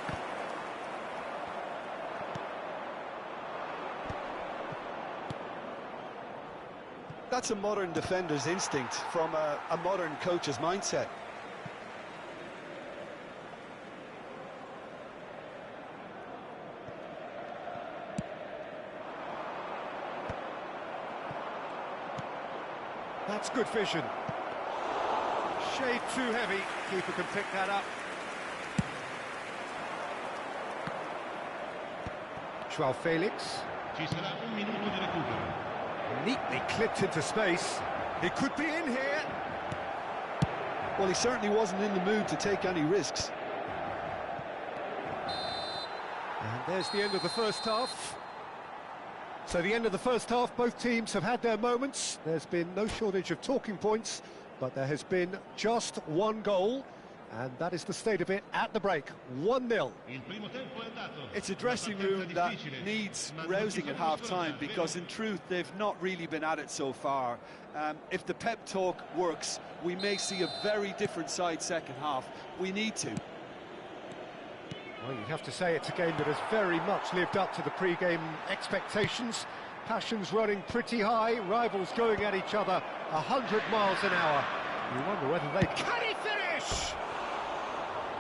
That's a modern defender's instinct from a modern coach's mindset. That's good vision. Shade too heavy. Keeper can pick that up. Joao Felix. Ci sarà un minuto di recupero. Neatly clipped into space. He could be in here. Well, he certainly wasn't in the mood to take any risks. And there's the end of the first half. So the end of the first half, both teams have had their moments. There's been no shortage of talking points, but there has been just one goal, and that is the state of it at the break. 1-0. It's a dressing room that needs rousing at half-time, because in truth they've not really been at it so far. If the pep talk works, we may see a very different side second half. We need to. Well, you'd have to say it's a game that has very much lived up to the pre-game expectations. Passions running pretty high, rivals going at each other 100 miles an hour. You wonder whether they... Can he finish?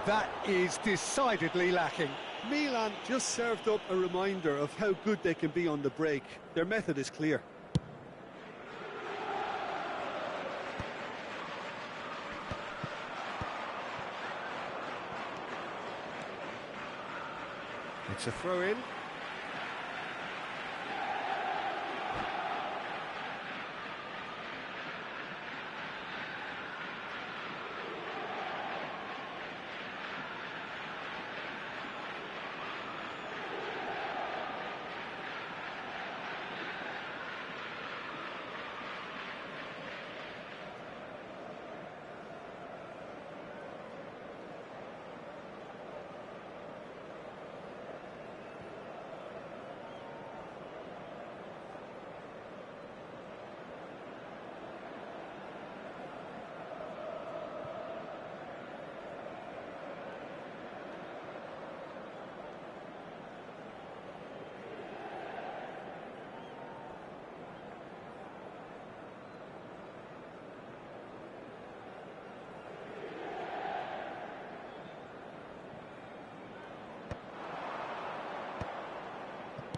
That is decidedly lacking. Milan just served up a reminder of how good they can be on the break. Their method is clear. It's a throw-in.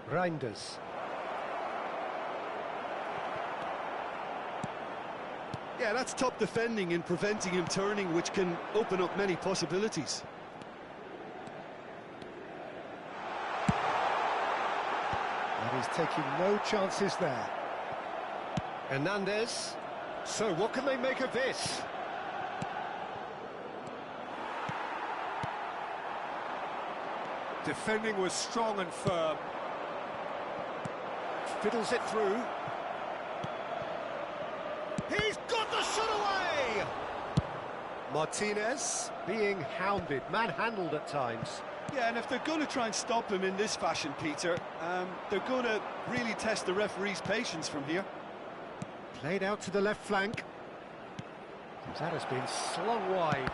Reinders. Yeah, that's top defending and preventing him turning, which can open up many possibilities. And he's taking no chances there. Hernandez. So what can they make of this? Defending was strong and firm. Fiddles it through. He's got the shot away! Martinez being hounded, manhandled at times. Yeah, and if they're going to try and stop him in this fashion, Peter, they're going to really test the referee's patience from here. Played out to the left flank. That has been slung wide.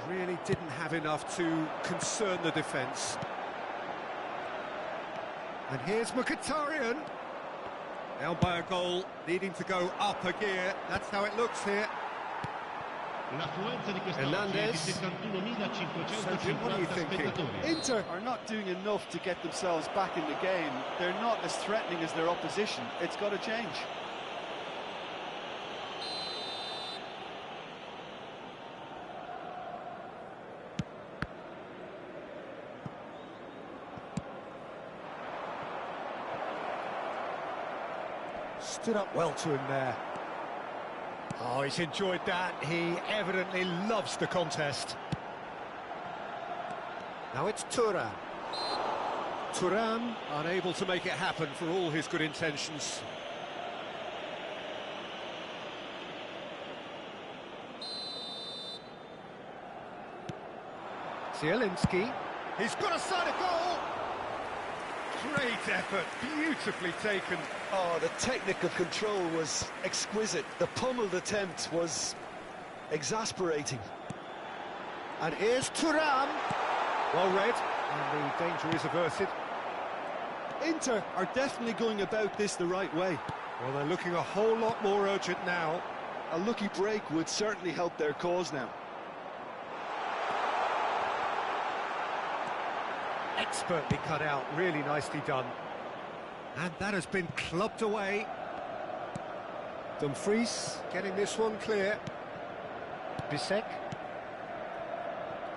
Really didn't have enough to concern the defence. And here's Mkhitaryan. Down by a goal, needing to go up a gear. That's how it looks here. Hernandez. So, what are you thinking? Inter are not doing enough to get themselves back in the game. They're not as threatening as their opposition. It's got to change. Stood up well to him there. Oh, he's enjoyed that. He evidently loves the contest. Now it's Thuram. Thuram unable to make it happen for all his good intentions. Zielinski. He's got a side of goal. Great effort, beautifully taken. Oh, the technical control was exquisite. The pummeled attempt was exasperating. And here's Thuram. Well read, and the danger is averted. Inter are definitely going about this the right way. Well, they're looking a whole lot more urgent now. A lucky break would certainly help their cause now. Expertly cut out, really nicely done. And that has been clubbed away. Dumfries getting this one clear. Bisek.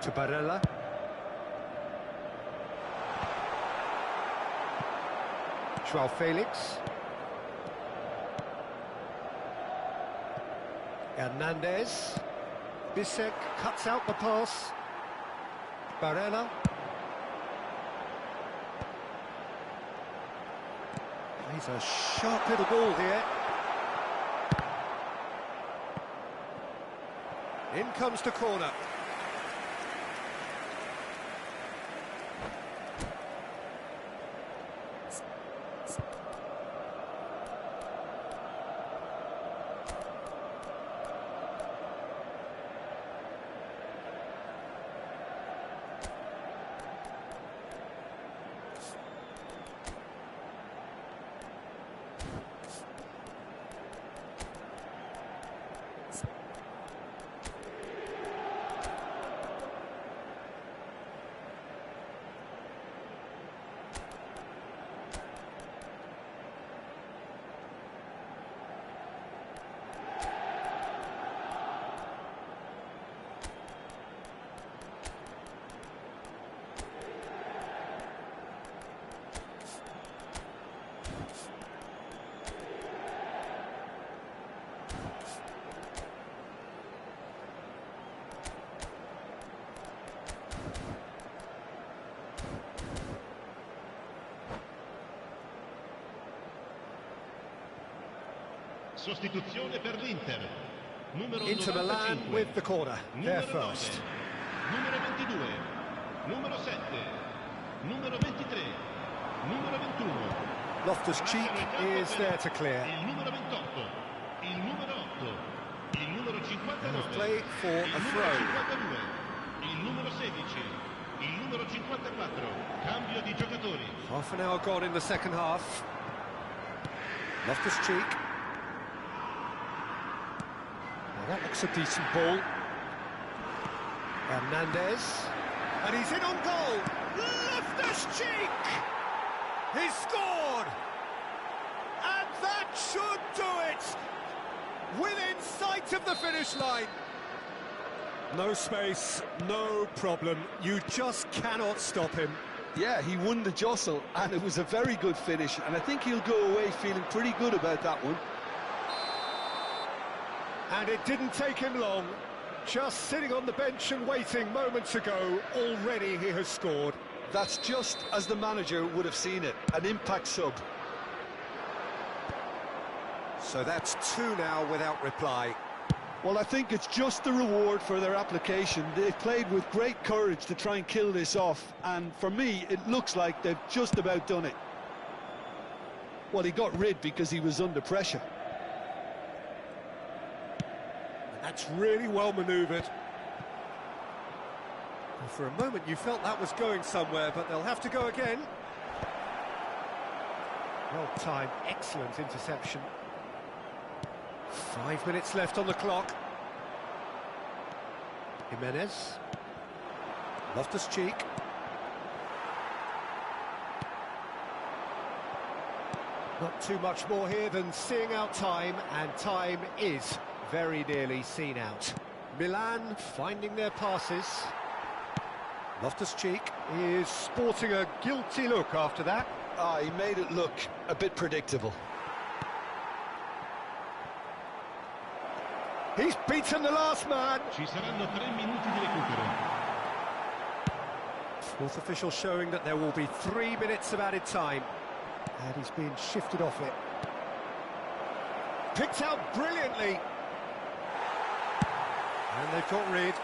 To Barella. Joao Felix. Hernandez. Bisek cuts out the pass. Barella. He's a sharp little ball here. In comes the corner. Sostituzione per l'Inter. Inter Milan with the corner. They're first. Numero 22, numero 7, numero 23, numero 21. Loftus-Cheek is there to clear. Il numero 28, il numero 8, il numero 59, Play for a throw. il numero 16, il numero 54. Cambio di giocatori. Half an hour gone in the second half. Loftus-Cheek. That looks a decent ball. Hernandez. And he's in on goal. Loftus-Cheek! He's scored! And that should do it! Within sight of the finish line. No space, no problem. You just cannot stop him. Yeah, he won the jostle, and it was a very good finish, and I think he'll go away feeling pretty good about that one. And it didn't take him long. Just sitting on the bench and waiting moments ago, already he has scored. That's just as the manager would have seen it, an impact sub. So that's two now without reply. Well, I think it's just the reward for their application. They've played with great courage to try and kill this off, and for me, it looks like they've just about done it. Well, he got rid because he was under pressure. That's really well manoeuvred. Well, for a moment you felt that was going somewhere, but they'll have to go again. Well timed, excellent interception. 5 minutes left on the clock. Jimenez. Loftus-Cheek. Not too much more here than seeing out time, and time is very nearly seen out. Milan finding their passes. Loftus-Cheek is sporting a guilty look after that. He made it look a bit predictable. He's beaten the last man. Ci saranno 3 minuti di recupero. Fourth official showing that there will be 3 minutes of added time. And he's being shifted off it. Picked out brilliantly. And they've got rid.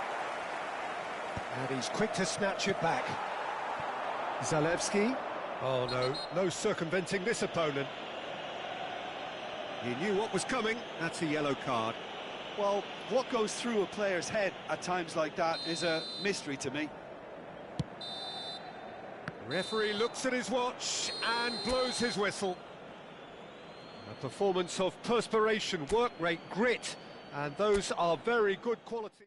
And he's quick to snatch it back. Zalewski. Oh no, no circumventing this opponent. He knew what was coming. That's a yellow card. Well, what goes through a player's head at times like that is a mystery to me. The referee looks at his watch and blows his whistle. A performance of perspiration, work rate, grit, and those are very good quality.